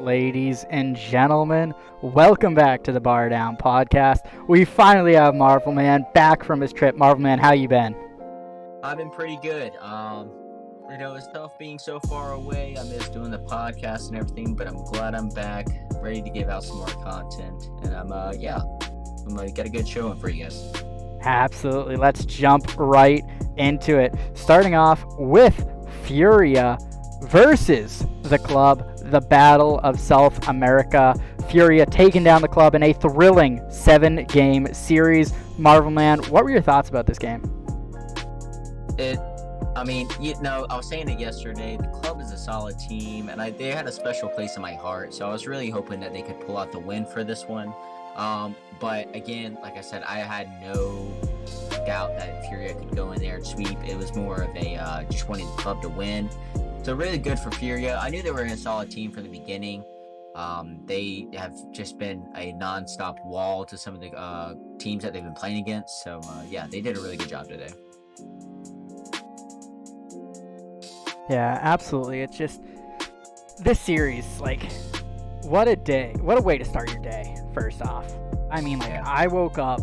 Ladies and gentlemen, welcome back to the Bar Down podcast. We finally have Marvel Man back from his trip. Marvel Man, how you been? I've been pretty good. It's tough being so far away. I miss doing the podcast and everything, but I'm glad I'm back, ready to give out some more content. And I'm gonna get a good show in for you guys. Absolutely. Let's jump right into it. Starting off with Furia versus the club, the Battle of South America. Furia taking down the club in a thrilling 7-game series. Marvel Man, what were your thoughts about this game? I was saying it yesterday. The club is a solid team, and they had a special place in my heart. So I was really hoping that they could pull out the win for this one. But again, like I said, I had no doubt that Furia could go in there and sweep. It was more of a just wanting the club to win. So really good for Furia. I knew they were a solid team from the beginning. They have just been a non-stop wall to some of the teams that they've been playing against. So they did a really good job today. Yeah, absolutely. It's just this series, what a day. What a way to start your day, first off. I woke up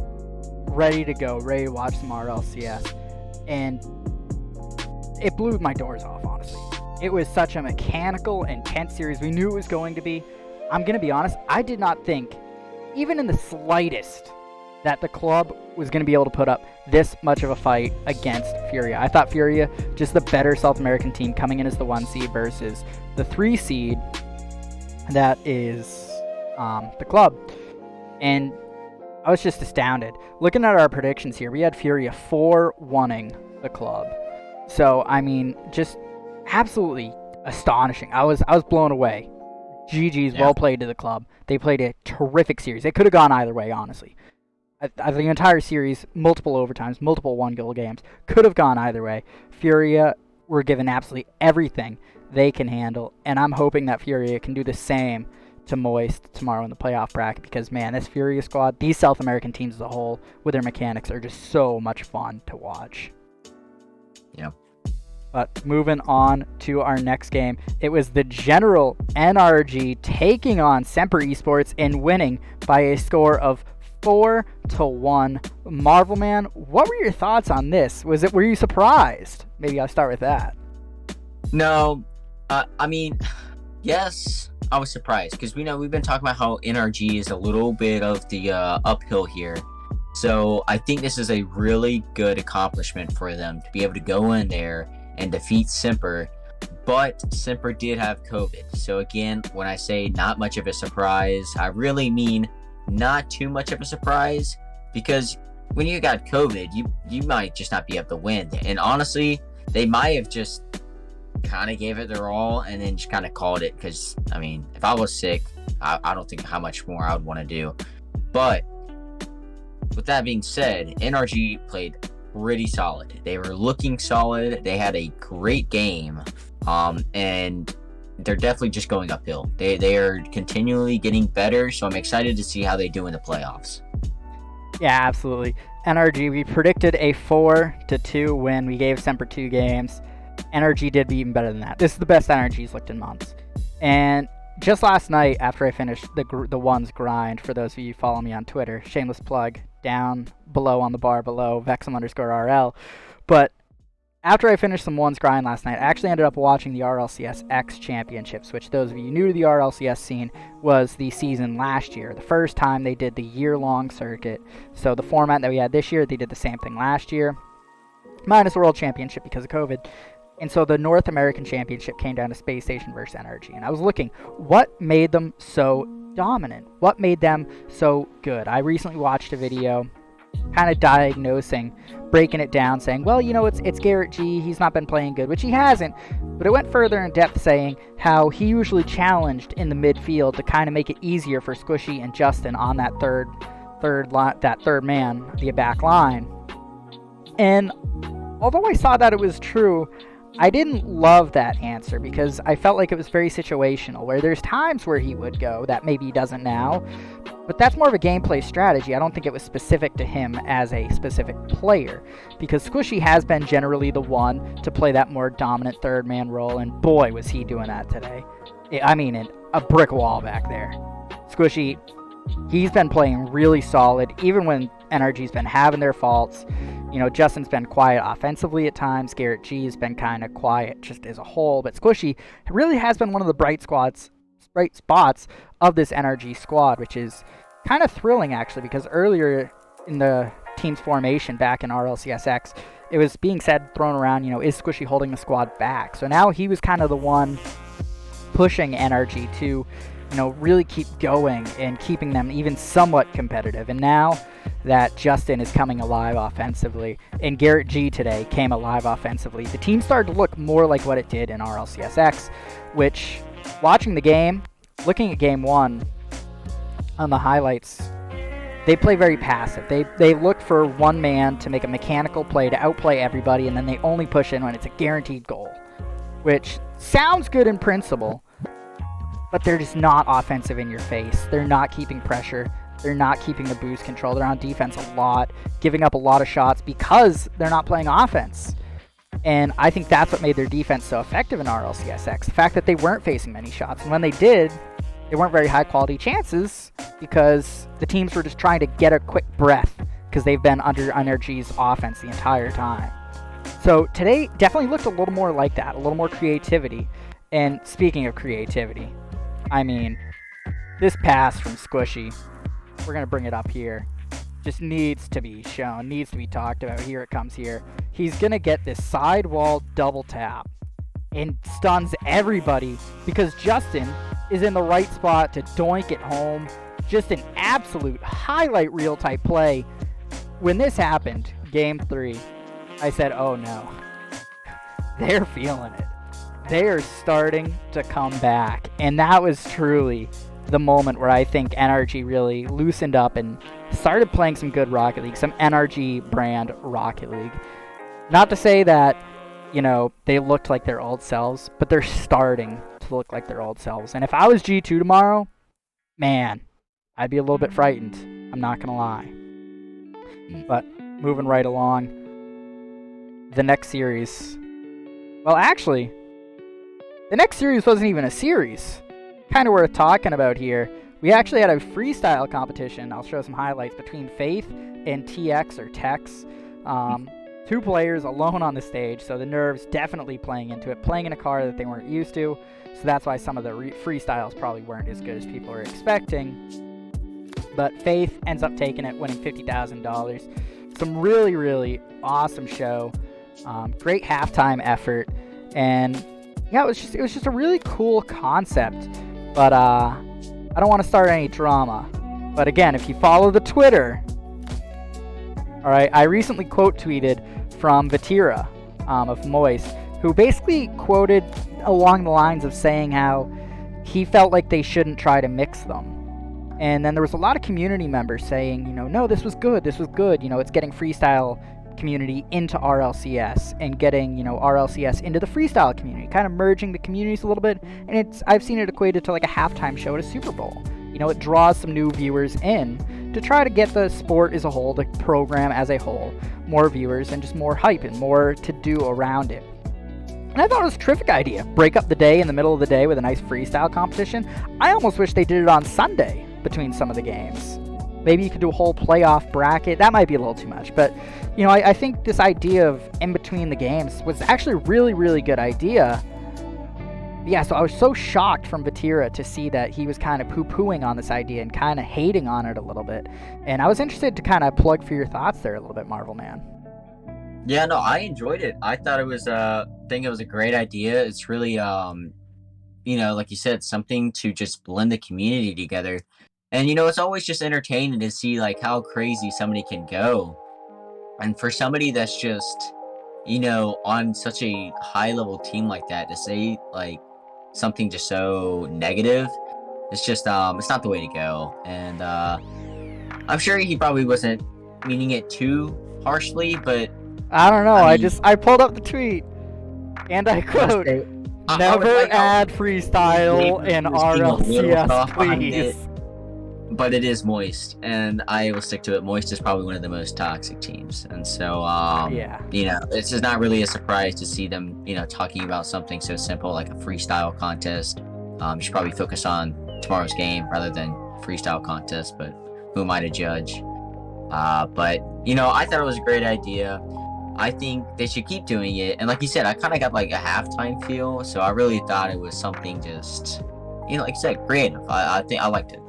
ready to go, ready to watch some RLCS, and it blew my doors off, honestly. It was such a mechanical, intense series. We knew it was going to be. I'm going to be honest, I did not think, even in the slightest, that the club was going to be able to put up this much of a fight against Furia. I thought Furia, just the better South American team, coming in as the 1 seed versus the 3 seed, that is the club. And I was just astounded. Looking at our predictions here, we had Furia 4-1ing the club. So, I mean, just absolutely astonishing. I was blown away. GG's, well played to the club. They played a terrific series. It could have gone either way, honestly. The entire series, multiple overtimes, multiple 1-goal games, could have gone either way. Furia were given absolutely everything they can handle, and I'm hoping that Furia can do the same to Moist tomorrow in the playoff bracket, because, man, this Furia squad, these South American teams as a whole, with their mechanics, are just so much fun to watch. Yeah. But moving on to our next game, it was the General NRG taking on Semper Esports and winning by a score of 4-1. Marvelman, what were your thoughts on this? Were you surprised? Maybe I'll start with that. No, I mean, yes, I was surprised, because we've been talking about how NRG is a little bit of the uphill here. So I think this is a really good accomplishment for them to be able to go in there and defeat Semper. But Semper did have COVID. So again, when I say not much of a surprise, I really mean not too much of a surprise, because when you got COVID, you might just not be able to win. And honestly, they might have just kind of gave it their all and then just kind of called it, because I mean, if I was sick, I don't think how much more I would want to do. But with that being said, NRG played pretty solid. They were looking solid. They had a great game, and they're definitely just going uphill. They are continually getting better, so I'm excited to see how they do in the playoffs. Yeah, absolutely. NRG, we predicted a 4-2 win. We gave Semper 2 games. NRG did be even better than that. This is the best NRG's looked in months. And just last night, after I finished the ones grind, for those of you who follow me on Twitter, shameless plug, down below on the bar below, Vexum_RL. But after I finished some ones grind last night, I actually ended up watching the RLCS X Championships, which, those of you new to the RLCS scene, was the season last year. The first time they did the year-long circuit. So the format that we had this year, they did the same thing last year, minus the World Championship because of COVID. And so the North American Championship came down to Space Station versus NRG. And I was looking, what made them so dominant? What made them so good? I recently watched a video kind of diagnosing, breaking it down, saying, well, you know, it's Garrett G. He's not been playing good, which he hasn't. But it went further in depth, saying how he usually challenged in the midfield to kind of make it easier for Squishy and Justin on that third man, the back line. And although I saw that it was true, I didn't love that answer, because I felt like it was very situational, where there's times where he would go that maybe he doesn't now, but that's more of a gameplay strategy. I don't think it was specific to him as a specific player, because Squishy has been generally the one to play that more dominant third man role, and boy was he doing that today. I mean, a brick wall back there. Squishy, he's been playing really solid, even when NRG's been having their faults. You know, Justin's been quiet offensively at times. Garrett G has been kind of quiet just as a whole. But Squishy really has been one of the bright spots of this NRG squad, which is kind of thrilling, actually, because earlier in the team's formation back in RLCSX, it was being thrown around, you know, is Squishy holding the squad back? So now he was kind of the one pushing NRG to, you know, really keep going and keeping them even somewhat competitive. And now that Justin is coming alive offensively, and Garrett G today came alive offensively, the team started to look more like what it did in RLCSX, which, watching the game, looking at game one on the highlights, they play very passive. They look for one man to make a mechanical play to outplay everybody, and then they only push in when it's a guaranteed goal, which sounds good in principle, but they're just not offensive in your face. They're not keeping pressure. They're not keeping the boost control. They're on defense a lot, giving up a lot of shots because they're not playing offense. And I think that's what made their defense so effective in RLCSX. The fact that they weren't facing many shots. And when they did, they weren't very high quality chances, because the teams were just trying to get a quick breath because they've been under NRG's offense the entire time. So today definitely looked a little more like that, a little more creativity. And speaking of creativity, I mean, this pass from Squishy, we're going to bring it up here, just needs to be shown, needs to be talked about. Here it comes here. He's going to get this sidewall double tap and stuns everybody because Justin is in the right spot to doink it home. Just an absolute highlight reel type play. When this happened, game 3, I said, oh no. They're feeling it. They are starting to come back. And that was truly the moment where I think NRG really loosened up and started playing some good Rocket League, some NRG brand Rocket League. Not to say that, they looked like their old selves, but they're starting to look like their old selves. And if I was G2 tomorrow, man, I'd be a little bit frightened. I'm not going to lie. But moving right along, the next series. Well, actually, the next series wasn't even a series. Kind of worth talking about here. We actually had a freestyle competition. I'll show some highlights between Faith and TX or Tex. 2 players alone on the stage, so the nerves definitely playing into it, playing in a car that they weren't used to. So that's why some of the freestyles probably weren't as good as people were expecting. But Faith ends up taking it, winning $50,000. Some really, really awesome show. Great halftime effort. And yeah, it was just a really cool concept. But I don't want to start any drama. But again, if you follow the Twitter, all right, I recently quote tweeted from Vatira of Moist, who basically quoted along the lines of saying how he felt like they shouldn't try to mix them. And then there was a lot of community members saying, no, this was good. It's getting freestyle community into RLCS and getting, RLCS into the freestyle community, kind of merging the communities a little bit. And I've seen it equated to like a halftime show at a Super Bowl. It draws some new viewers in to try to get the sport as a whole, the program as a whole, more viewers and just more hype and more to do around it. And I thought it was a terrific idea. Break up the day in the middle of the day with a nice freestyle competition. I almost wish they did it on Sunday between some of the games. Maybe you could do a whole playoff bracket. That might be a little too much. But, I think this idea of in between the games was actually a really, really good idea. Yeah, so I was so shocked from Vatira to see that he was kind of poo-pooing on this idea and kind of hating on it a little bit. And I was interested to kind of plug for your thoughts there a little bit, Marvel Man. Yeah, no, I enjoyed it. I thought it was a great idea. It's really, like you said, something to just blend the community together. And, it's always just entertaining to see, like, how crazy somebody can go. And for somebody that's just, on such a high-level team like that, to say, like, something just so negative, it's just, it's not the way to go. And I'm sure he probably wasn't meaning it too harshly, but I don't know. I pulled up the tweet, and I quote, never add freestyle in RLCS, please. But it is Moist, and I will stick to it. Moist is probably one of the most toxic teams, and so it's just not really a surprise to see them, talking about something so simple like a freestyle contest. You should probably focus on tomorrow's game rather than freestyle contest. But who am I to judge? But I thought it was a great idea. I think they should keep doing it, and like you said, I kind of got like a halftime feel, so I really thought it was something just, like you said, creative. I think I liked it.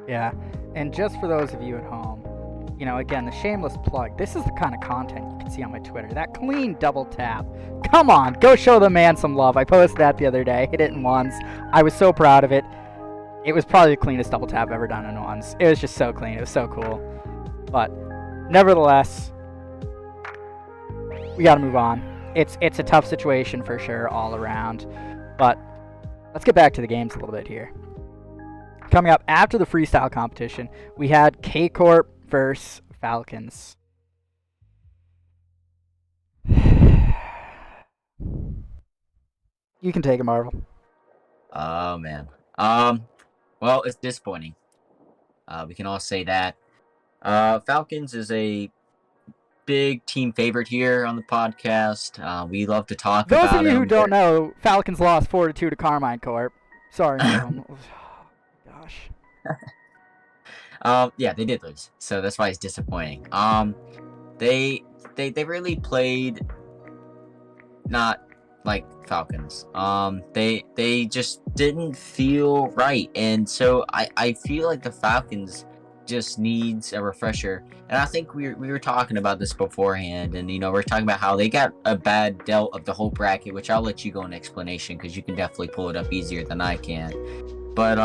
Yeah, and just for those of you at home, again, the shameless plug, this is the kind of content you can see on my Twitter. That clean double tap. Come on, go show the man some love. I posted that the other day. Hit it in ones. I was so proud of it. It was probably the cleanest double tap I've ever done in ones. It was just so clean. It was so cool. But nevertheless, we got to move on. It's a tough situation for sure all around. But let's get back to the games a little bit here. Coming up after the freestyle competition, we had K-Corp versus Falcons. You can take it, Marvel. Oh, man. Well, it's disappointing. We can all say that. Falcons is a big team favorite here on the podcast. We love to talk about Those of you them. who don't know, Falcons lost 4-2 to Carmine Corp. Sorry, gosh. Yeah, they did lose, so that's why it's disappointing. They really played not like Falcons. They just didn't feel right, and so I feel like the Falcons just needs a refresher. And I think we were talking about this beforehand, and we're talking about how they got a bad dealt of the whole bracket, which I'll let you go in explanation because you can definitely pull it up easier than I can. But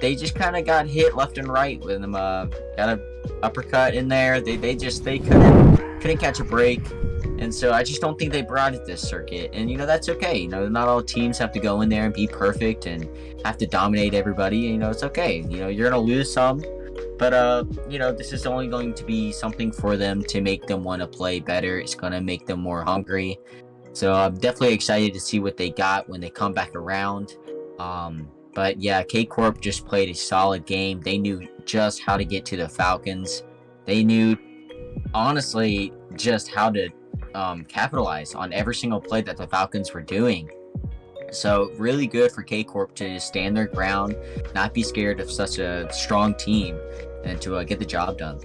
they just kind of got hit left and right with them. Got a uppercut in there. They couldn't catch a break. And so I just don't think they brought it this circuit. And, that's okay. Not all teams have to go in there and be perfect and have to dominate everybody. It's okay. You're going to lose some. But, this is only going to be something for them to make them want to play better. It's going to make them more hungry. So I'm definitely excited to see what they got when they come back around. But, yeah, K-Corp just played a solid game. They knew just how to get to the Falcons. They knew, honestly, just how to capitalize on every single play that the Falcons were doing. So really good for K-Corp to stand their ground, not be scared of such a strong team, and to get the job done.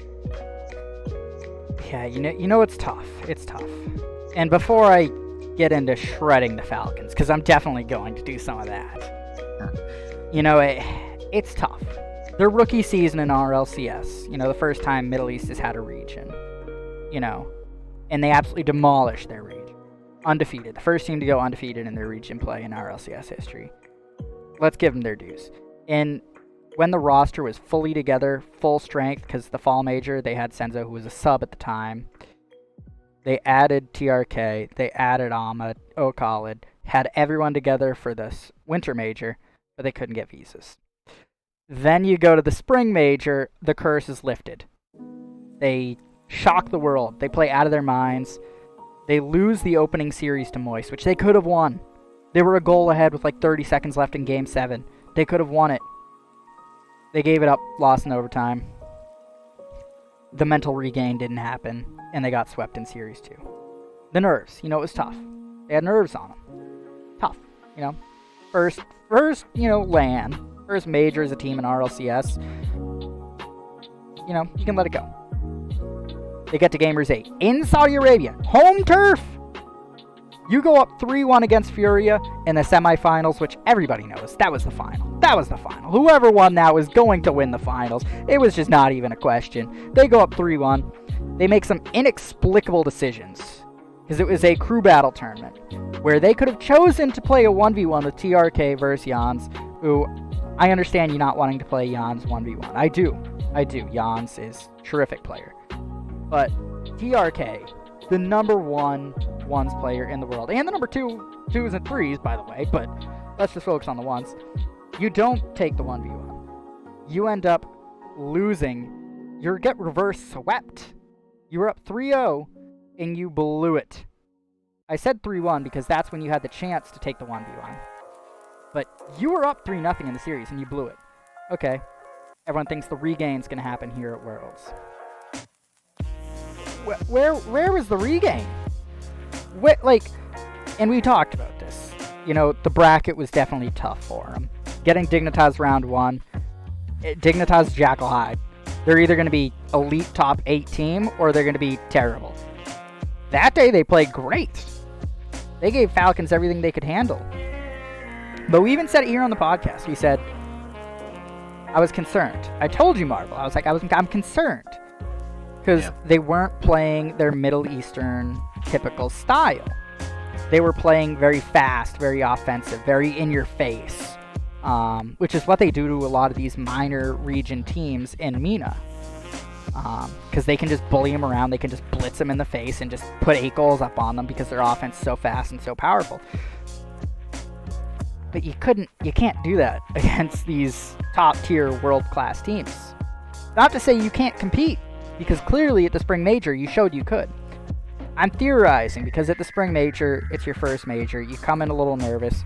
Yeah, it's tough. It's tough. And before I get into shredding the Falcons, because I'm definitely going to do some of that, it's tough. Their rookie season in RLCS, the first time Middle East has had a region, and they absolutely demolished their region. Undefeated. The first team to go undefeated in their region play in RLCS history. Let's give them their dues. And when the roster was fully together, full strength, because the fall major, they had Senzo, who was a sub at the time. They added TRK. They added Ahmed, Khalid, had everyone together for this winter major, but they couldn't get visas. Then you go to the spring major, the curse is lifted. They shock the world. They play out of their minds. They lose the opening series to Moist, which they could have won. They were a goal ahead with like 30 seconds left in Game 7. They could have won it. They gave it up, lost in overtime. The mental regain didn't happen, and they got swept in Series 2. The nerves, it was tough. They had nerves on them. Tough, First, LAN. First major as a team in RLCS. You can let it go. They get to Gamers 8 in Saudi Arabia. Home turf! You go up 3-1 against Furia in the semifinals, which everybody knows. That was the final. That was the final. Whoever won that was going to win the finals. It was just not even a question. They go up 3-1. They make some inexplicable decisions, because it was a crew battle tournament, where they could have chosen to play a 1v1 with TRK versus Jans, who I understand you not wanting to play Jans 1v1. I do. Jans is a terrific player. But TRK, the number one ones player in the world, and the number twos and threes, by the way, but let's just focus on the ones. You don't take the 1v1. You end up losing. You get reverse swept. You were up 3-0, and you blew it. I said 3-1 because that's when you had the chance to take the 1v1. But you were up 3-0 in the series, and you blew it. Okay. Everyone thinks the regain's going to happen here at Worlds. Where was the regain? And we talked about this. The bracket was definitely tough for them. Getting Dignitas round 1, Dignitas Jackal Hyde. They're either going to be elite top 8 team or they're going to be terrible. That day they played great. They gave Falcons everything they could handle. But we even said it here on the podcast. We said, I was concerned. I told you, Marvel. I was like, I'm concerned. Because they weren't playing their Middle Eastern typical style. They were playing very fast, very offensive, very in your face. Which is what they do to a lot of these minor region teams in MENA. Because they can just bully them around, they can just blitz them in the face and just put 8 goals up on them because their offense is so fast and so powerful. But you can't do that against these top tier world class teams. Not to say you can't compete, because clearly at the spring major you showed you could. I'm theorizing because at the spring major, it's your first major, you come in a little nervous,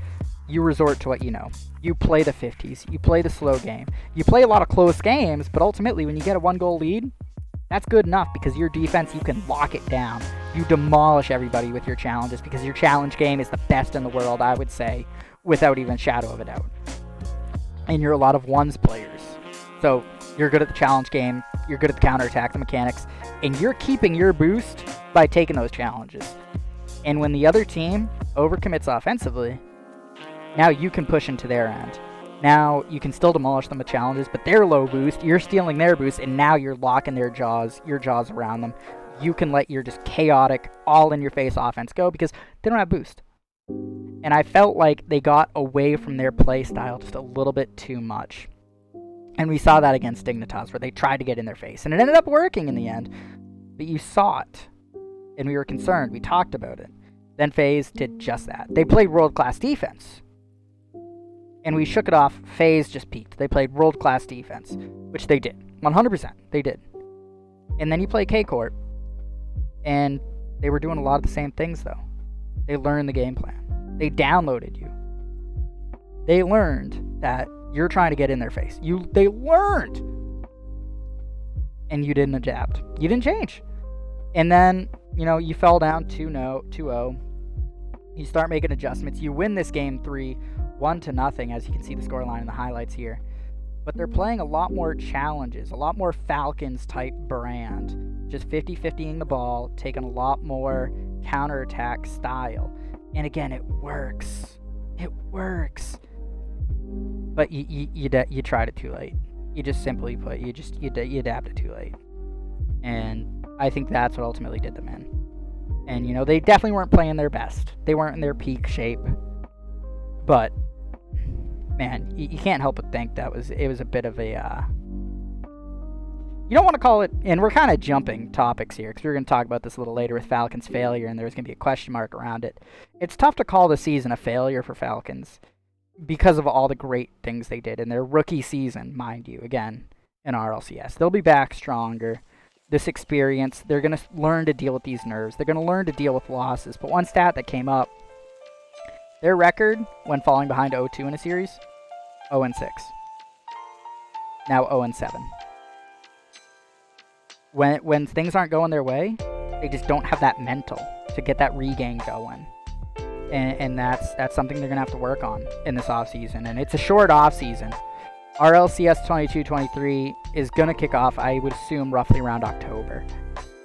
you resort to what you know. You play the 50s, you play the slow game, you play a lot of close games, but ultimately when you get a 1-goal lead, that's good enough because your defense, you can lock it down. You demolish everybody with your challenges because your challenge game is the best in the world, I would say, without even a shadow of a doubt. And you're a lot of ones players. So you're good at the challenge game, you're good at the counterattack, the mechanics, and you're keeping your boost by taking those challenges. And when the other team, overcommits offensively, now you can push into their end. Now you can still demolish them with challenges, but they're low boost, you're stealing their boost, and now you're locking your jaws around them. You can let your just chaotic, all-in-your-face offense go because they don't have boost. And I felt like they got away from their play style just a little bit too much. And we saw that against Dignitas, where they tried to get in their face. And it ended up working in the end. But you saw it. And we were concerned. We talked about it. Then FaZe did just that. They played world-class defense. And we shook it off. FaZe just peaked. They played world-class defense, which they did. 100%. They did. And then you play K-Corp. And they were doing a lot of the same things, though. They learned the game plan. They downloaded you. They learned that you're trying to get in their face. They learned. And you didn't adapt. You didn't change. And then, you fell down 2-0. You start making adjustments. You win this game 3-1-0, as you can see the scoreline in the highlights here. But they're playing a lot more challenges, a lot more Falcons-type brand. Just 50-50ing the ball, taking a lot more counterattack style. And again, it works. It works. But you tried it too late. You just simply put, you adapted too late. And I think that's what ultimately did them in. And, they definitely weren't playing their best. They weren't in their peak shape. But, man, you can't help but think it was a bit of a, you don't want to call it, and we're kind of jumping topics here, because we're going to talk about this a little later with Falcons' failure, and there's going to be a question mark around it. It's tough to call the season a failure for Falcons because of all the great things they did in their rookie season, mind you, again, in RLCS. They'll be back stronger. This experience, they're going to learn to deal with these nerves. They're going to learn to deal with losses. But one stat that came up, their record when falling behind 0-2 in a series, 0-6. Now 0-7. When things aren't going their way, they just don't have that mental to get that regain going. And that's something they're going to have to work on in this offseason. And it's a short offseason. RLCS 22-23 is going to kick off, I would assume, roughly around October.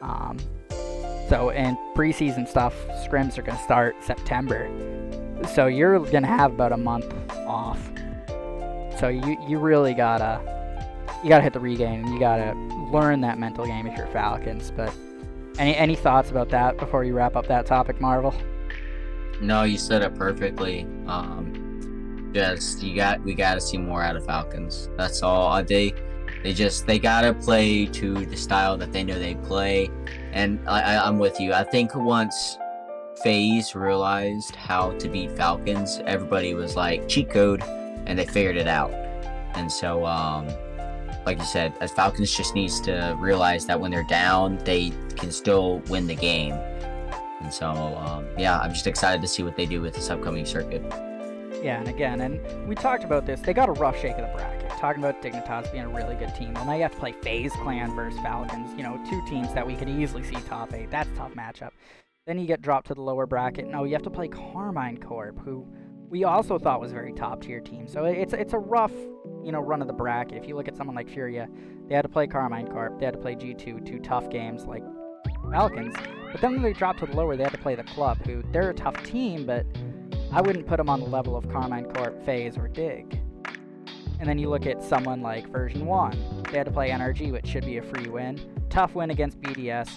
And preseason stuff, scrims are going to start September. So you're going to have about a month off. So you really gotta hit the regain, and you gotta learn that mental game if you're Falcons. But any thoughts about that before you wrap up that topic, Marvel? No, you said it perfectly. We gotta see more out of Falcons. That's all. They gotta play to the style that they know they play. And I'm with you. I think once FaZe realized how to beat Falcons, everybody was like cheat code, and they figured it out. And so, like you said, Falcons just needs to realize that when they're down, they can still win the game. And so, I'm just excited to see what they do with this upcoming circuit. Yeah, and again, we talked about this. They got a rough shake of the bracket. Talking about Dignitas being a really good team. Well, now you have to play FaZe Clan versus Falcons. Two teams that we could easily see top 8. That's a tough matchup. Then you get dropped to the lower bracket. No, you have to play Carmine Corp, who we also thought was a very top-tier team. So it's a rough, run of the bracket. If you look at someone like Furia, they had to play Carmine Corp. They had to play G2, two tough games like Falcons. But then when they dropped to the lower, they had to play the Club, who they're a tough team, but I wouldn't put them on the level of Carmine Corp, FaZe, or Dig. And then you look at someone like Version 1. They had to play NRG, which should be a free win. Tough win against BDS.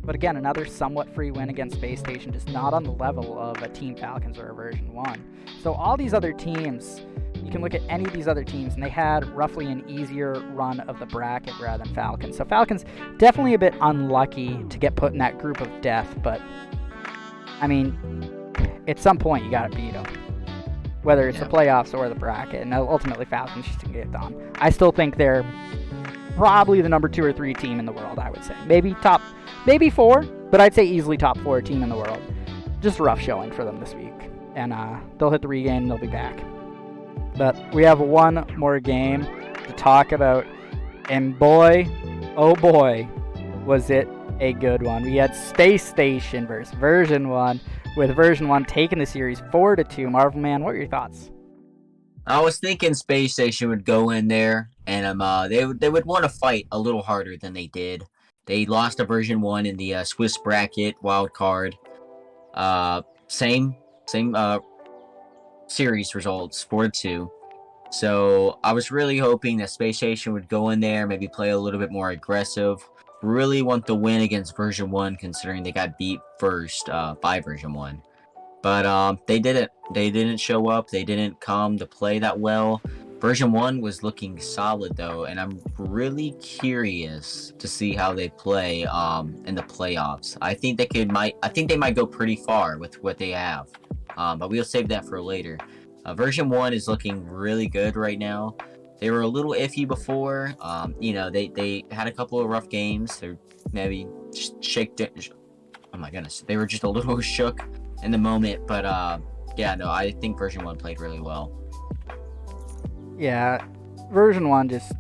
But again, another somewhat free win against Space Station, just not on the level of a Team Falcons or a Version 1. So all these other teams, you can look at any of these other teams, and they had roughly an easier run of the bracket rather than Falcons. So Falcons, definitely a bit unlucky to get put in that group of death, but, at some point you got to beat them. Whether it's the playoffs or the bracket, and ultimately Falcons just didn't get it done. I still think they're probably the number 2 or 3 team in the world, I would say. Maybe 4, but I'd say easily top 4 team in the world. Just a rough showing for them this week. And they'll hit the regain and they'll be back. But we have one more game to talk about. And boy, oh boy, was it a good one. We had Space Station versus Version 1, with Version 1 taking the series 4-2. Marvel Man, what are your thoughts? I was thinking Space Station would go in there, and they would want to fight a little harder than they did. They lost to Version 1 in the Swiss bracket wild card. Same Same series results, 4-2. So I was really hoping that Space Station would go in there, maybe play a little bit more aggressive. Really want the win against Version 1, considering they got beat first by Version 1. But they didn't. They didn't show up. They didn't come to play that well. Version 1 was looking solid, though, and I'm really curious to see how they play in the playoffs. I think they might go pretty far with what they have. But we'll save that for later. Version 1 is looking really good right now. They were a little iffy before. They had a couple of rough games. They're maybe just oh my goodness. They were just a little shook in the moment. But I think Version 1 played really well. Yeah, Version 1 just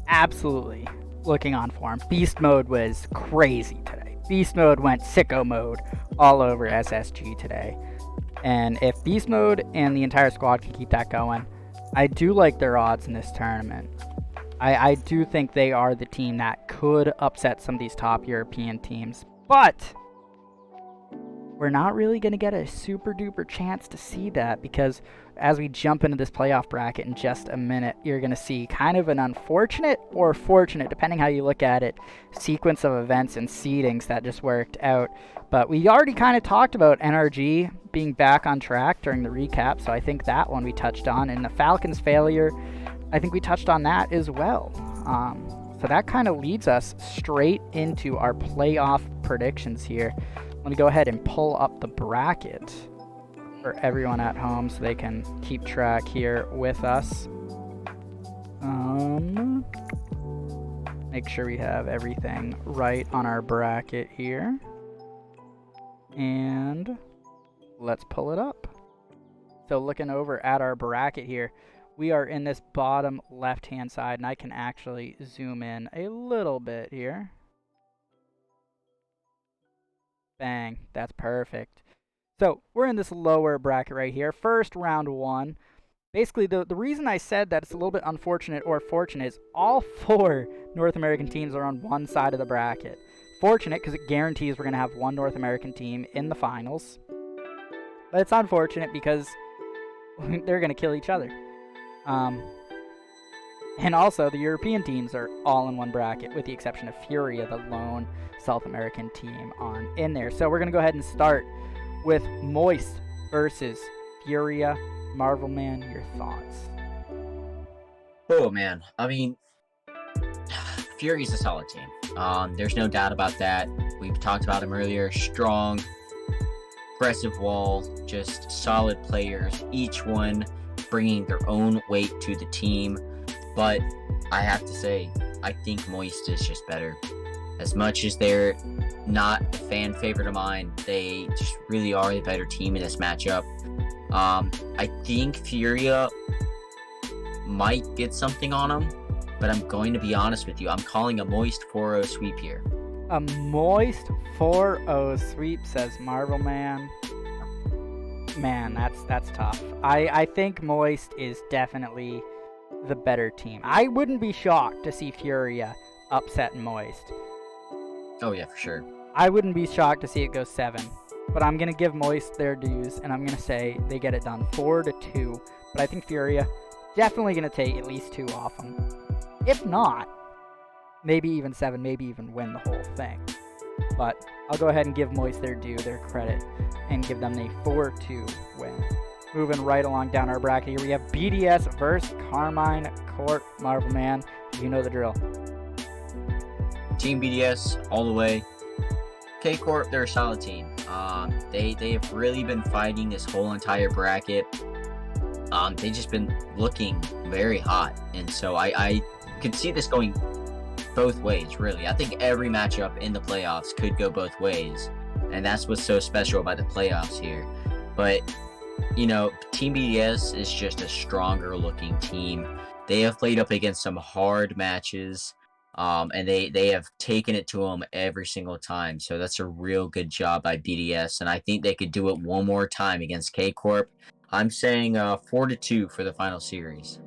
absolutely looking on form. Beast mode was crazy today. Beast mode went sicko mode all over SSG today. And if Beast mode and the entire squad can keep that going, I do like their odds in this tournament. I do think they are the team that could upset some of these top European teams. But we're not really going to get a super duper chance to see that, because as we jump into this playoff bracket in just a minute, you're going to see kind of an unfortunate or fortunate, depending how you look at it, sequence of events and seedings that just worked out. But we already kind of talked about NRG being back on track during the recap, so I think that one we touched on. And the Falcons' failure, I think we touched on that as well. So that kind of leads us straight into our playoff predictions here. Let me go ahead and pull up the bracket for everyone at home so they can keep track here with us. Make sure we have everything right on our bracket here. And let's pull it up. So looking over at our bracket here, we are in this bottom left-hand side, and I can actually zoom in a little bit here. Bang, that's perfect. So we're in this lower bracket right here. First round one. Basically, the reason I said that it's a little bit unfortunate or fortunate is all 4 North American teams are on one side of the bracket. Fortunate because it guarantees we're going to have one North American team in the finals. But it's unfortunate because they're going to kill each other. And also, the European teams are all in one bracket, with the exception of Furia, the lone South American team in there. So we're going to go ahead and start with Moist versus Furia. Marvel Man, your thoughts? Oh, man. I mean, Fury's a solid team. There's no doubt about that. We've talked about him earlier. Strong, aggressive wall, just solid players, each one bringing their own weight to the team. But I have to say, I think Moist is just better. As much as they're not a fan favorite of mine, they just really are the better team in this matchup. I think Furia might get something on them, but I'm going to be honest with you. I'm calling a Moist 4-0 sweep here. A Moist 4-0 sweep, says Marvel Man. Man, that's tough. I think Moist is definitely the better team. I wouldn't be shocked to see Furia upset Moist. Oh yeah, for sure. I wouldn't be shocked to see it go 7. But I'm going to give Moist their dues, and I'm going to say they get it done 4-2. But I think Furia definitely going to take at least 2 off them. If not, maybe even 7, maybe even win the whole thing. But I'll go ahead and give Moist their due, their credit, and give them a 4-2 win. Moving right along down our bracket here, we have BDS versus Carmine Corp. Marvel Man, you know the drill. Team BDS all the way. K-Corp, they're a solid team. They have really been fighting this whole entire bracket. They've just been looking very hot. And so I could see this going both ways, really. I think every matchup in the playoffs could go both ways. And that's what's so special about the playoffs here. But, you know, Team BDS is just a stronger looking team. They have played up against some hard matches. And they have taken it to them every single time. So that's a real good job by BDS. And I think they could do it one more time against K-Corp. I'm saying 4-2 for the final series.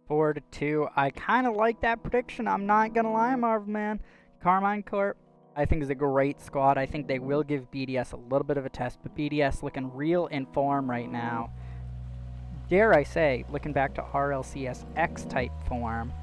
4-2. I kind of like that prediction. I'm not going to lie, Marvel Man. Carmine Corp, I think is a great squad. I think they will give BDS a little bit of a test, but BDS looking real in form right now. Dare I say, looking back to RLCS X type form,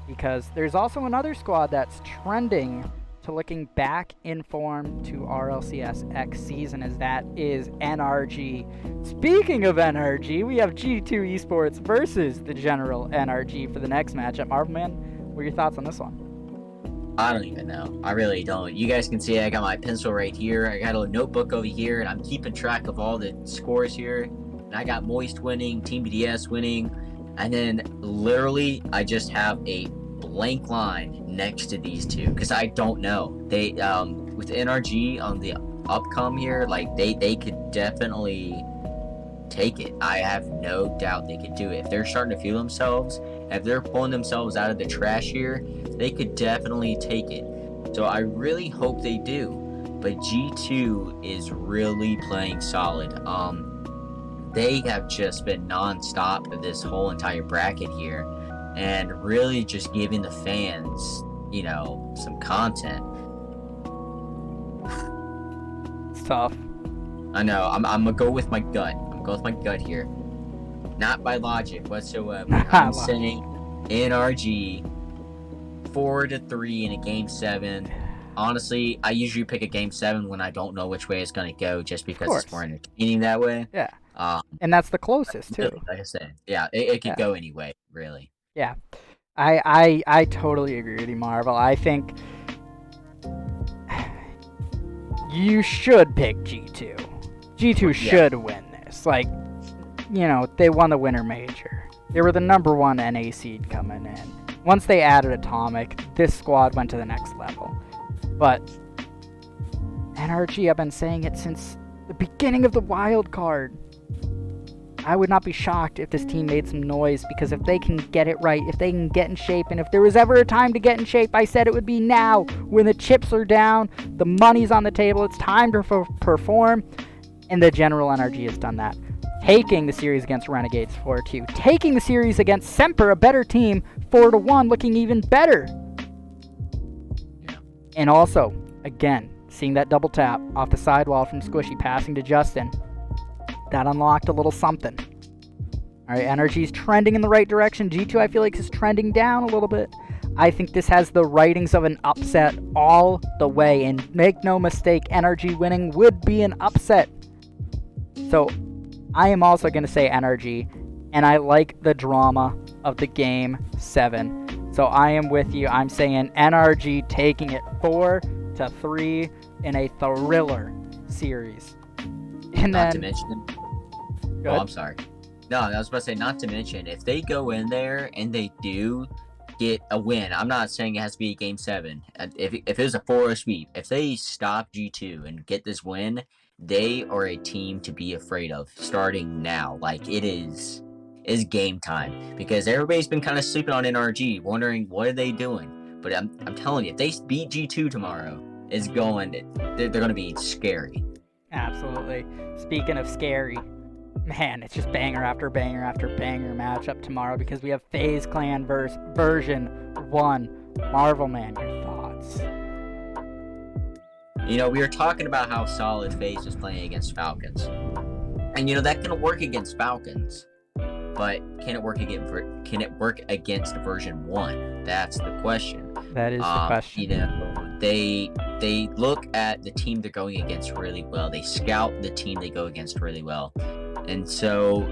because there's also another squad that's trending to looking back in form to RLCS X season, as that is NRG. Speaking of NRG, we have G2 Esports versus the general NRG for the next matchup. Marvelman, what are your thoughts on this one? I don't even know. I really don't. You guys can see I got my pencil right here. I got a notebook over here, and I'm keeping track of all the scores here. And I got Moist winning, Team BDS winning, and then literally I just have a blank line next to these two because I don't know. They with NRG on the upcome here, like they could definitely take it. I have no doubt they could do it. If they're starting to feel themselves, if they're pulling themselves out of the trash here, they could definitely take it. So I really hope they do. But G2 is really playing solid. They have just been non-stop this whole entire bracket here, and really just giving the fans, you know, some content. It's tough. I know. I'm gonna go with my gut. I'm gonna go with my gut here, not by logic whatsoever. I'm saying NRG 4-3 in a game 7. Honestly, I usually pick a game 7 when I don't know which way it's gonna go, just because it's more entertaining that way. Yeah. And that's the closest too. Like I said, yeah, it could go anyway, really. Yeah, I totally agree with you, Marvel. I think you should pick G2. G2 should win this. Like, you know, they won the Winter Major. They were the #1 NA seed coming in. Once they added Atomic, this squad went to the next level. But NRG, I've been saying it since the beginning of the wild card. I would not be shocked if this team made some noise, because if they can get it right, if they can get in shape, and if there was ever a time to get in shape, I said it would be now, when the chips are down, the money's on the table, it's time to perform, and the general NRG has done that. Taking the series against Renegades 4-2, taking the series against Semper, a better team, 4-1, looking even better. Yeah. And also, again, seeing that double tap off the sidewall from Squishy, passing to Justin. That unlocked a little something. All right, NRG's trending in the right direction. G2, I feel like, is trending down a little bit. I think this has the writings of an upset all the way. And make no mistake, NRG winning would be an upset. So I am also going to say NRG. And I like the drama of the game 7. So I am with you. I'm saying NRG taking it 4-3 in a thriller series. And not then, to mention, Go oh, ahead. I'm sorry. No, I was about to say, not to mention, if they go in there and they do get a win, I'm not saying it has to be a game 7. If it was a 4-0 sweep, if they stop G2 and get this win, they are a team to be afraid of starting now. Like, it's game time, because everybody's been kind of sleeping on NRG, wondering what are they doing. But I'm telling you, if they beat G2 tomorrow, they're going to be scary. Absolutely. Speaking of scary, man, it's just banger after banger after banger matchup tomorrow, because we have FaZe Clan versus version 1. Marvel Man, your thoughts? You know, we were talking about how solid FaZe is playing against Falcons. And, you know, that can work against Falcons. But can it work against version 1? That's the question. That is the question. You know, they look at the team they're going against really well. They scout the team they go against really well. And so,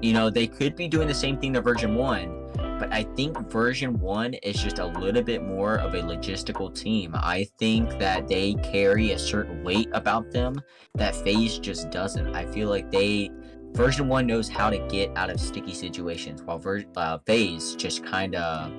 you know, they could be doing the same thing to version 1, but I think version 1 is just a little bit more of a logistical team. I think that they carry a certain weight about them that FaZe just doesn't. I feel like version 1 knows how to get out of sticky situations, while FaZe just kind of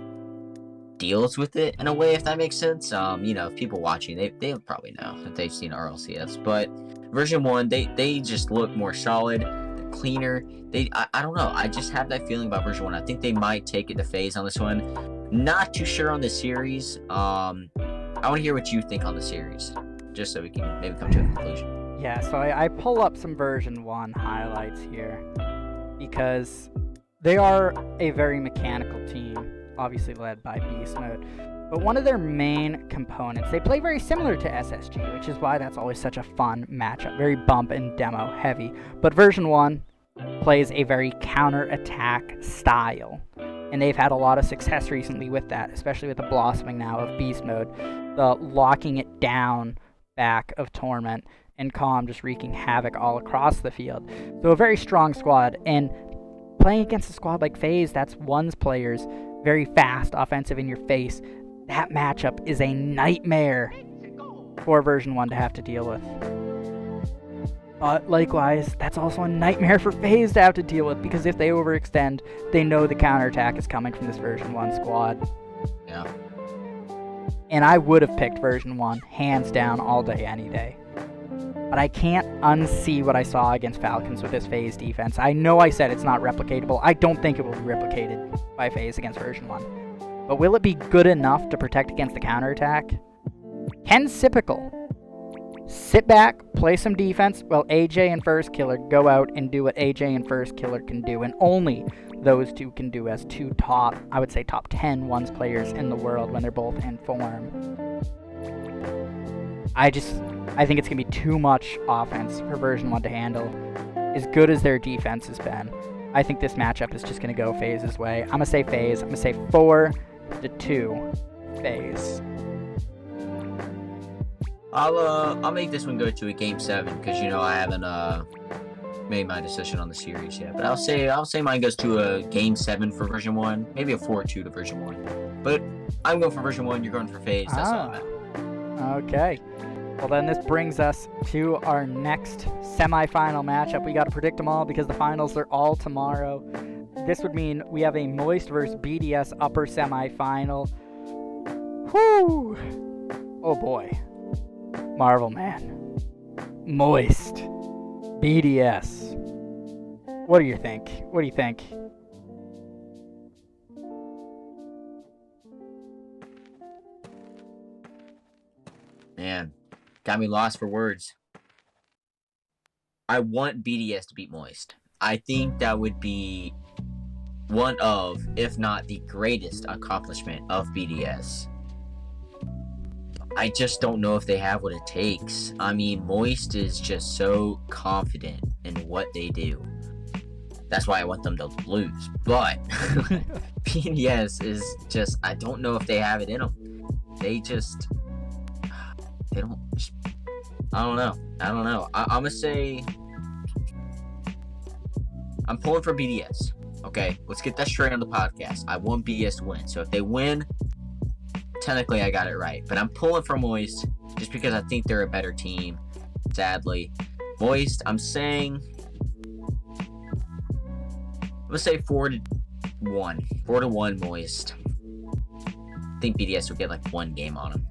deals with it in a way, if that makes sense. You know, if people watching, they probably know if they've seen RLCS, but version 1, they just look more solid, they're cleaner. I don't know, I just have that feeling about version 1. I think they might take it to FaZe on this one. Not too sure on the series. I want to hear what you think on the series, just so we can maybe come to a conclusion. Yeah, so I pull up some version 1 highlights here, because they are a very mechanical team, obviously led by Beast Mode. But one of their main components, they play very similar to SSG, which is why that's always such a fun matchup. Very bump and demo heavy. But version 1 plays a very counter-attack style. And they've had a lot of success recently with that, especially with the blossoming now of Beast Mode, the locking it down back of Torment, and Calm just wreaking havoc all across the field. So a very strong squad, and playing against a squad like FaZe, that's one's players, very fast, offensive in your face. That matchup is a nightmare for version 1 to have to deal with. But likewise, that's also a nightmare for FaZe to have to deal with, because if they overextend, they know the counterattack is coming from this version 1 squad. Yeah. And I would have picked version 1, hands down, all day, any day. But I can't unsee what I saw against Falcons with this FaZe defense. I know I said it's not replicatable. I don't think it will be replicated by FaZe against version 1. But will it be good enough to protect against the counterattack? Can Sipical sit back, play some defense, while AJ and First Killer go out and do what AJ and First Killer can do, and only those two can do as two top, I would say top 10 ones players in the world when they're both in form? I think it's going to be too much offense for version 1 to handle. As good as their defense has been, I think this matchup is just going to go FaZe's way. I'm going to say FaZe. I'm going to say 4-2 FaZe. I'll make this one go to a game 7 because I haven't made my decision on the series yet. But I'll say mine goes to a game 7 for version 1, maybe a 4-2 to version 1. But I'm going for version 1. You're going for FaZe. That's all I'm at. Okay. Well, then this brings us to our next semifinal matchup. We got to predict them all because the finals are all tomorrow. This would mean we have a Moist versus BDS upper semifinal. Whoo! Oh boy. Marvel Man. Moist. BDS. What do you think? What do you think? Man, got me lost for words. I want BDS to beat Moist. I think that would be one of, if not the greatest accomplishment of BDS. I just don't know if they have what it takes. I mean, Moist is just so confident in what they do. That's why I want them to lose. But BDS is just, I don't know if they have it in them. They don't. I don't know. I'm gonna say I'm pulling for BDS. Okay, let's get that straight on the podcast. I want BDS to win. So if they win, technically I got it right. But I'm pulling for Moist just because I think they're a better team. Sadly, Moist. I'm gonna say 4-1. 4-1 Moist. I think BDS will get like one game on them.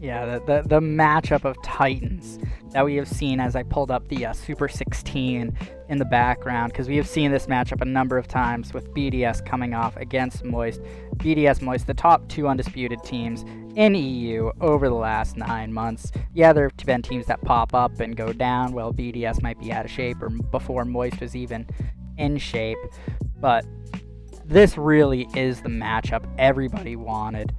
Yeah, the matchup of Titans that we have seen as I pulled up the Super 16 in the background, because we have seen this matchup a number of times with BDS coming off against Moist. BDS, Moist, the top 2 undisputed teams in EU over the last 9 months. Yeah, there have been teams that pop up and go down. Well, BDS might be out of shape or before Moist was even in shape. But this really is the matchup everybody wanted.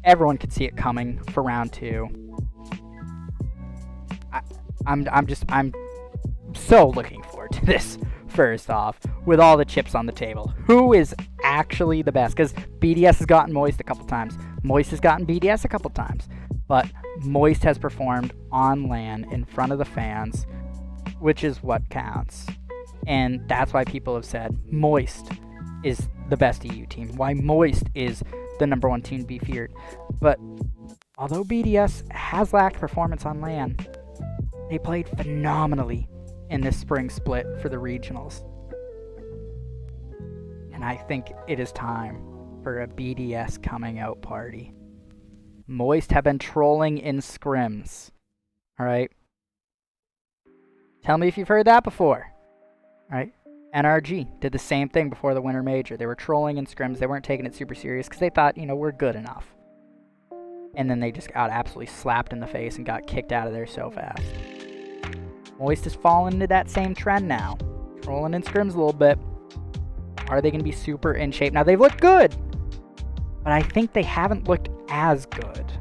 Everyone could see it coming for round 2. I'm so looking forward to this. First off, with all the chips on the table, who is actually the best? Because BDS has gotten Moist a couple times. Moist has gotten BDS a couple times. But Moist has performed on LAN in front of the fans, which is what counts. And that's why people have said Moist is the best EU team. Why Moist is the number 1 team to be feared. But although BDS has lacked performance on LAN, they played phenomenally in this spring split for the regionals. And I think it is time for a BDS coming out party. Moist have been trolling in scrims. Alright? Tell me if you've heard that before. Alright? NRG did the same thing before the Winter Major. They were trolling in scrims. They weren't taking it super serious because they thought, we're good enough. And then they just got absolutely slapped in the face and got kicked out of there so fast. Moist has fallen into that same trend now. Trolling in scrims a little bit. Are they going to be super in shape? Now, they've looked good. But I think they haven't looked as good.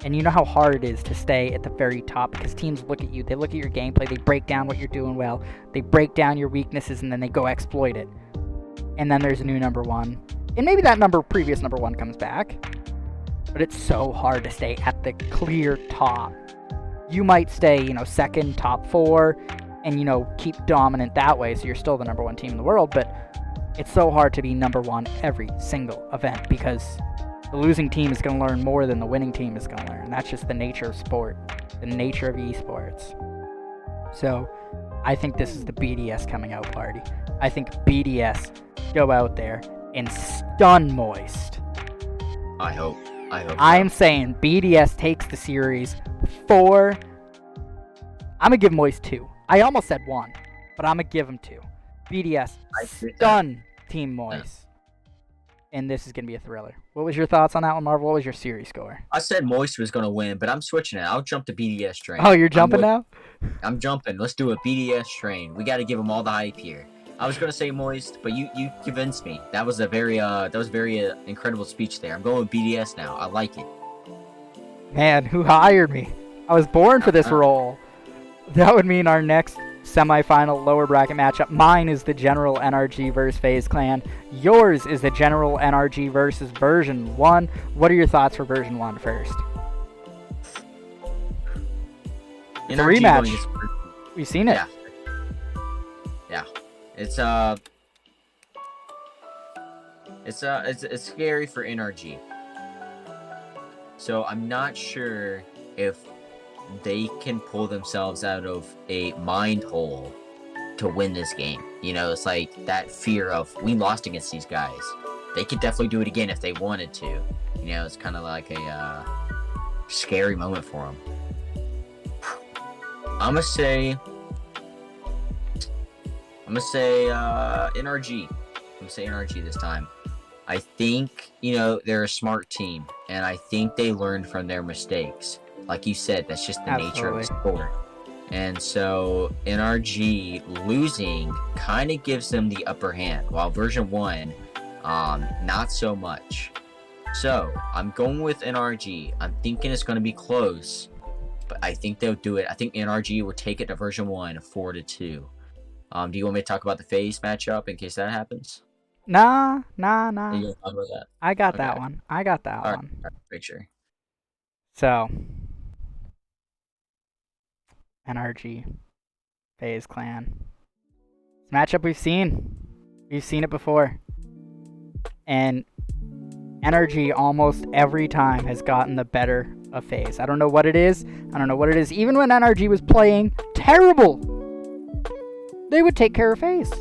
And you know how hard it is to stay at the very top because teams look at you, they look at your gameplay, they break down what you're doing well, they break down your weaknesses, and then they go exploit it. And then there's a new number one. And maybe that previous number one comes back. But it's so hard to stay at the clear top. You might stay, second, top 4, and, keep dominant that way, so you're still the number one team in the world, but it's so hard to be number one every single event because the losing team is going to learn more than the winning team is going to learn. That's just the nature of sport, the nature of esports. So I think this is the BDS coming out party. I think BDS go out there and stun Moist. I hope. I'm saying BDS takes the series 4. I'm going to give Moist 2. I almost said 1, but I'm going to give him 2. BDS stun Team Moist. And this is going to be a thriller. What was your thoughts on that one, Marvel? What was your series score? I said Moist was going to win, but I'm switching it. I'll jump to BDS train. Oh, you're jumping now? I'm jumping. Let's do a BDS train. We got to give them all the hype here. I was going to say Moist, but you convinced me. That was a very incredible speech there. I'm going with BDS now. I like it. Man, who hired me? I was born for this role. That would mean our next semifinal lower bracket matchup. Mine is the General NRG versus FaZe Clan. Yours is the General NRG versus version 1. What are your thoughts for version 1 first? It's a rematch. We've seen it. Yeah. It's scary for NRG. So I'm not sure if they can pull themselves out of a mind hole to win this game. It's like that fear of we lost against these guys. They could definitely do it again if they wanted to. It's kind of like a scary moment for them. I'm gonna say NRG. I'm gonna say NRG this time. I think they're a smart team, and I think they learned from their mistakes. Like you said, that's just the nature of the sport. And so NRG losing kind of gives them the upper hand, while version 1, not so much. So I'm going with NRG. I'm thinking it's going to be close, but I think they'll do it. I think NRG will take it to version 1, 4-2. Do you want me to talk about the FaZe matchup in case that happens? Nah. You gonna talk about that? I got that one. All right, make sure. So, NRG, FaZe Clan. Matchup we've seen. We've seen it before. And NRG almost every time has gotten the better of FaZe. I don't know what it is. Even when NRG was playing terrible, they would take care of FaZe.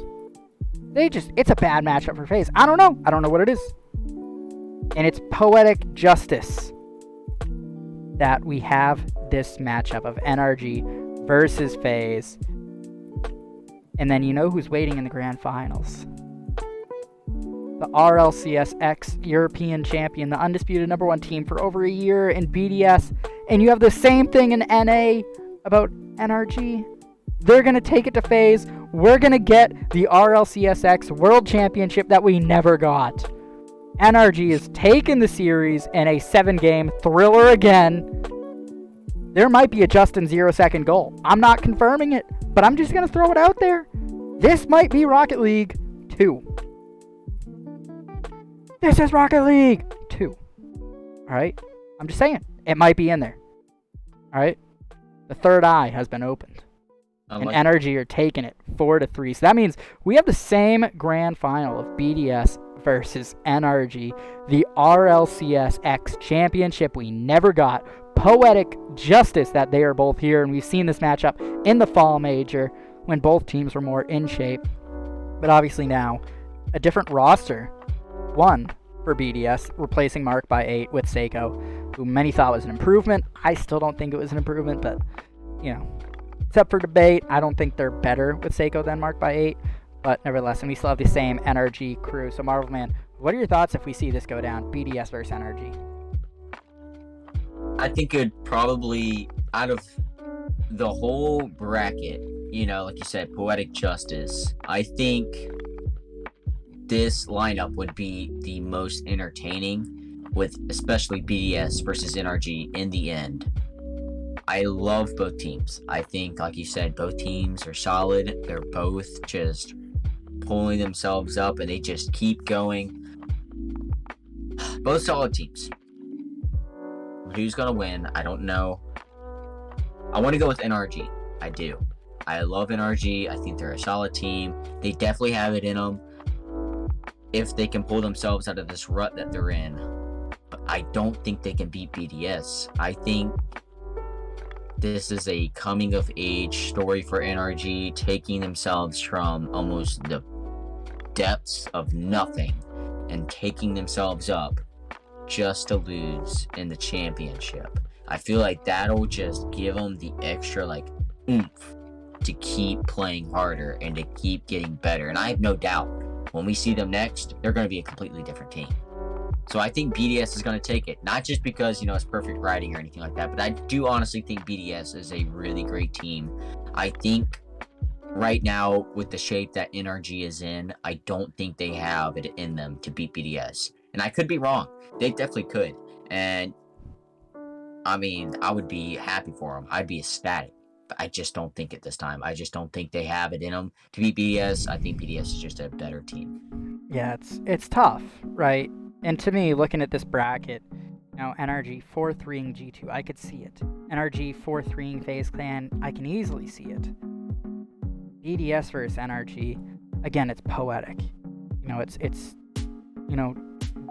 It's a bad matchup for FaZe. I don't know what it is. And it's poetic justice that we have this matchup of NRG versus FaZe. And then you know who's waiting in the grand finals. The RLCS X European champion, the undisputed number 1 team for over a year in BDS. And you have the same thing in NA about NRG. They're going to take it to FaZe. We're going to get the RLCS X World Championship that we never got. NRG is taking the series in a 7-game thriller again. There might be a Justin 0-second goal. I'm not confirming it, but I'm just going to throw it out there. This might be Rocket League 2. This is Rocket League 2. Alright? I'm just saying. It might be in there. Alright? The third eye has been opened. And NRG are taking it 4-3. So that means we have the same grand final of BDS versus NRG. The RLCS X championship we never got. Poetic justice that they are both here. And we've seen this matchup in the fall major when both teams were more in shape. But obviously now, a different roster. 1 for BDS, replacing Mark by 8 with Seiko, who many thought was an improvement. I still don't think it was an improvement, but, except for debate, I don't think they're better with Seiko than Mark by 8. But nevertheless, and we still have the same NRG crew. So Marvel Man, what are your thoughts if we see this go down, BDS versus NRG? I think it'd probably, out of the whole bracket, like you said, poetic justice, I think this lineup would be the most entertaining. with especially BDS versus NRG in the end. I love both teams. I think, like you said, both teams are solid. They're both just pulling themselves up, and they just keep going. Both solid teams. Who's going to win? I don't know. I want to go with NRG. I do. I love NRG. I think they're a solid team. They definitely have it in them if they can pull themselves out of this rut that they're in. But I don't think they can beat BDS. I think this is a coming-of-age story for NRG, taking themselves from almost the depths of nothing and taking themselves up just to lose in the championship. I feel like that'll just give them the extra, oomph to keep playing harder and to keep getting better. And I have no doubt when we see them next, they're going to be a completely different team. So I think BDS is going to take it, not just because, it's perfect writing or anything like that, but I do honestly think BDS is a really great team. I think right now, with the shape that NRG is in, I don't think they have it in them to beat BDS. And I could be wrong. They definitely could. And, I would be happy for them. I'd be ecstatic. But I just don't think it this time. I just don't think they have it in them to beat BDS. I think BDS is just a better team. Yeah, it's tough, right? And to me, looking at this bracket, NRG 4-3ing G2, I could see it. NRG 4-3ing FaZe Clan, I can easily see it. BDS versus NRG, again, it's poetic. It's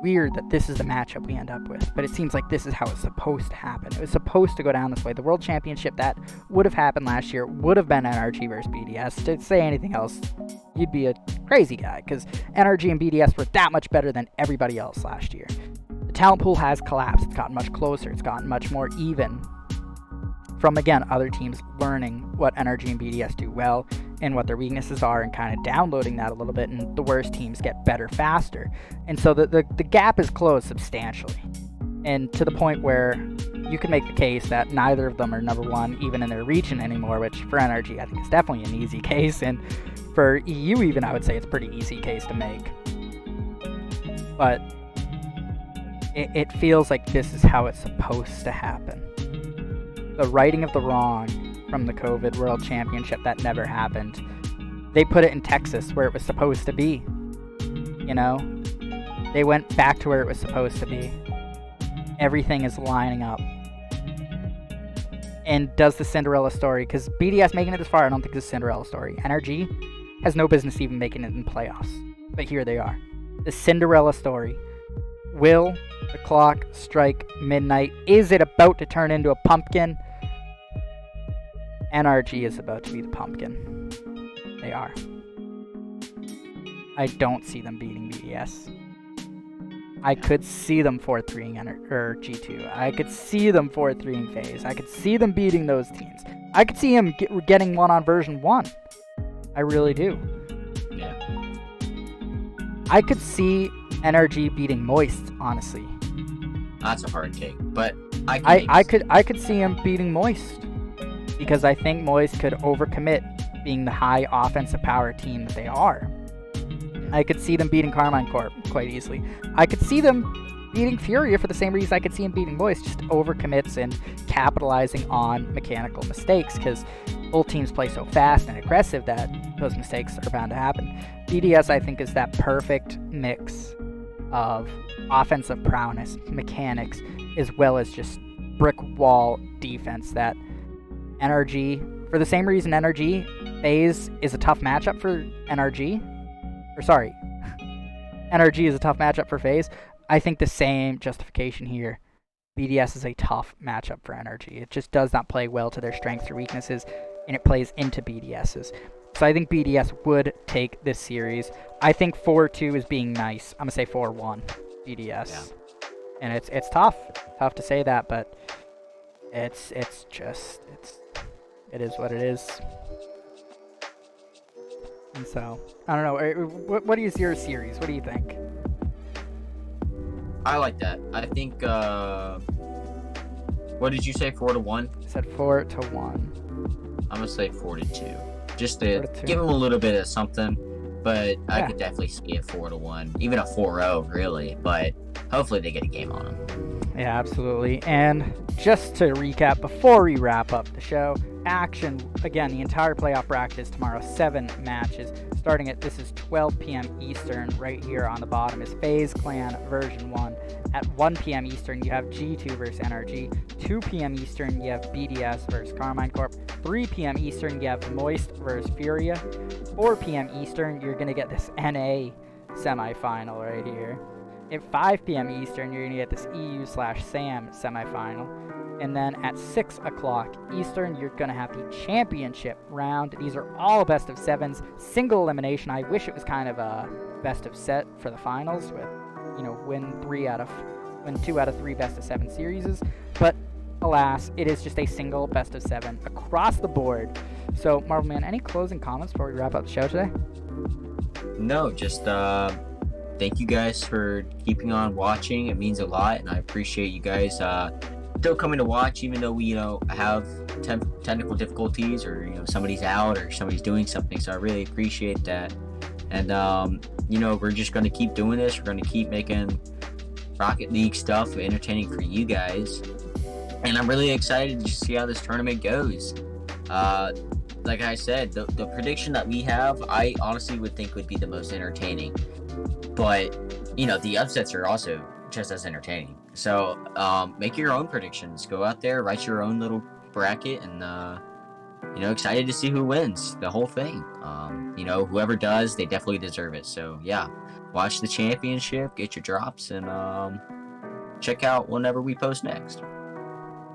weird that this is the matchup we end up with, but it seems like this is how it's supposed to happen. It was supposed to go down this way. The World Championship that would have happened last year would have been NRG versus BDS. To say anything else, you'd be a crazy guy, because NRG and BDS were that much better than everybody else last year. The talent pool has collapsed. It's gotten much closer. It's gotten much more even from, again, other teams learning what NRG and BDS do well and what their weaknesses are and kind of downloading that a little bit, and the worst teams get better faster. And so the gap is closed substantially, and to the point where you can make the case that neither of them are number one even in their region anymore, which for NRG I think is definitely an easy case, and for EU even I would say it's a pretty easy case to make. But it feels like this is how it's supposed to happen. The righting of the wrong from the COVID World Championship that never happened. They put it in Texas where it was supposed to be. They went back to where it was supposed to be. Everything is lining up. And does the Cinderella story, because BDS making it this far, I don't think it's a Cinderella story. NRG has no business even making it in the playoffs. But here they are. The Cinderella story. Will the clock strike midnight? Is it about to turn into a pumpkin? NRG is about to be the pumpkin. They are. I don't see them beating BDS. I could see them 4-3ing G2. I could see them 4-3ing FaZe. I could see them beating those teams. I could see him getting one on version 1. I really do. Yeah. I could see NRG beating Moist, honestly. That's a hard take, but I could see him beating Moist, because I think Moist could overcommit being the high offensive power team that they are. I could see them beating Carmine Corp quite easily. I could see them beating Furia for the same reason I could see him beating Moist, just overcommits and capitalizing on mechanical mistakes, because both teams play so fast and aggressive that those mistakes are bound to happen. BDS, I think, is that perfect mix of offensive prowess, mechanics, as well as just brick wall defense that NRG, for the same reason FaZe is a tough matchup for NRG is a tough matchup for FaZe. I think the same justification here. BDS is a tough matchup for NRG. It just does not play well to their strengths or weaknesses, and it plays into BDS's. So I think BDS would take this series. I think 4-2 is being nice. I'm going to say 4-1 BDS. Yeah. And it's tough. Tough to say that, but it is what it is. And so, I don't know. What is your series? What do you think? I like that. I think, what did you say, 4-1? I said 4-1. I'm going to say 4-2. Just to give them a little bit of something, but I could definitely see it 4-1, even a 4-0, really. But hopefully they get a game on them. Yeah, absolutely. And just to recap, before we wrap up the show, action, again, the entire playoff bracket is tomorrow, 7 matches. Starting at, this is 12 p.m. Eastern, right here on the bottom is FaZe Clan version 1. At 1 p.m. Eastern, you have G2 versus NRG. 2 p.m. Eastern, you have BDS versus Carmine Corp. 3 p.m. Eastern, you have Moist versus Furia. 4 p.m. Eastern, you're going to get this NA semifinal right here. At 5 p.m. Eastern, you're going to get this EU/SAM semifinal. And then at 6 o'clock Eastern, you're going to have the championship round. These are all best of 7s, single elimination. I wish it was kind of a best of set for the finals with, win 2 out of 3 best of 7 series. But alas, it is just a single best of 7 across the board. So, Marvel Man, any closing comments before we wrap up the show today? No, just thank you guys for keeping on watching. It means a lot, and I appreciate you guys still coming to watch, even though we have technical difficulties, or somebody's out or somebody's doing something. So I really appreciate that. And we're just going to keep doing this. We're going to keep making Rocket League stuff entertaining for you guys, and I'm really excited to see how this tournament goes. Like I said, the prediction that we have, I honestly would think would be the most entertaining. But, the upsets are also just as entertaining. So, make your own predictions. Go out there, write your own little bracket, and, excited to see who wins the whole thing. Whoever does, they definitely deserve it. So, yeah, watch the championship, get your drops, and check out whenever we post next.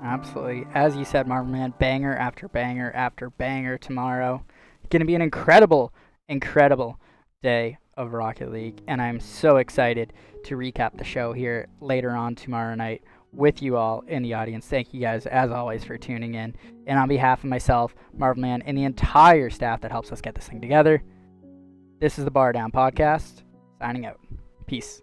Absolutely. As you said, Marvel Man, banger after banger after banger tomorrow. Going to be an incredible, incredible day of Rocket League, and I'm so excited to recap the show here later on tomorrow night with you all in the audience. Thank you guys, as always, for tuning in. And on behalf of myself, Marvel Man, and the entire staff that helps us get this thing together, this is the Bar Down Podcast, signing out. Peace.